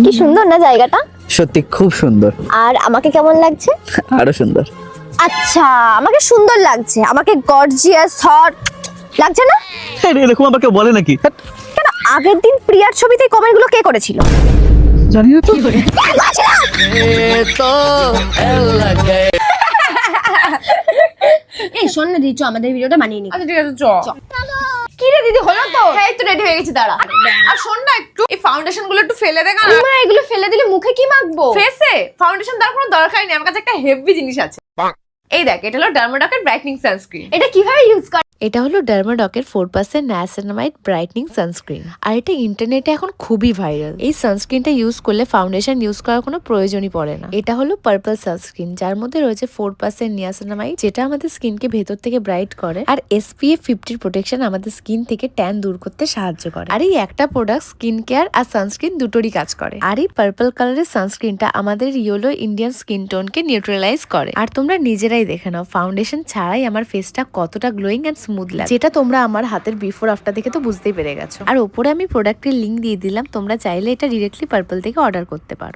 কি সুন্দর না জায়গাটা? সত্যি খুব সুন্দর। আর আমাকে কেমন লাগছে? আরো সুন্দর। আচ্ছা, আমাকে সুন্দর লাগছে, আমাকে গর্জিয়াস হট লাগছে না? এরকম আবার কেউ বলে নাকি? কেন আগের দিন প্রিয়ার ছবিতে কমেন্টগুলো কে করেছিল? জানি না তো। এই শোন না দিদি, আমাদের ভিডিওটা বানিয়ে নি। আচ্ছা ঠিক আছে, চ। কি রে দিদি, হলো তো? হ্যাঁ, এই তো রেডি হয়ে গেছি, দাঁড়া। আর শোন না, একটু এই ফাউন্ডেশন গুলো একটু ফেলে দেখা না। মা এগুলো ফেলে দিলে মুখে কি মাখবো? ফেসে ফাউন্ডেশন দেওয়ার কোনো দরকার নেই, আমার কাছে একটা হেভি জিনিস আছে। এই দেখ, এটা হলো ডার্মাডকের ব্রাইটনিং সানস্ক্রিন। এটা কিভাবে ইউজ করে? এটা হলো ডার্মাডকের 4% নায়াসিনামাইড ব্রাইটনিং সানস্ক্রিন, আর এটা ইন্টারনেটে এখন খুবই ভাইরাল। এই সানস্ক্রিনটা ইউজ করলে ফাউন্ডেশন ইউজ করার কোনো প্রয়োজনই পড়ে না। এটা হলো পার্পল সানস্ক্রিন, যার মধ্যে রয়েছে 4% নিয়াসিনামাইড, যেটা আমাদের স্কিনকে ভেতর থেকে ব্রাইট করে, আর SPF 50 প্রোটেকশন আমাদের স্কিন থেকে ট্যান দূর করতে সাহায্য করে। আর এই একটা প্রোডাক্ট স্কিন কেয়ার আর সানস্ক্রিন দুটোরই কাজ করে। আর এই পার্পল কালারের সানস্ক্রিনটা আমাদের ইয়েলো ইন্ডিয়ান স্কিন টোনকে নিউট্রালাইজ করে। আর তোমরা নিজেরাই দেখে নাও ফাউন্ডেশন ছাড়াই আমার ফেসটা কতটা গ্লোয়িং এন্ড স্মুথ লাগে, যেটা তোমরা আমার হাতের বিফোর আফটার দেখে তো বুঝতেই পেরে গেছো। আর ওপরে আমি প্রোডাক্টের লিংক দিয়ে দিলাম, তোমরা চাইলে এটা ডিরেক্টলি পার্পল থেকে অর্ডার করতে পারো।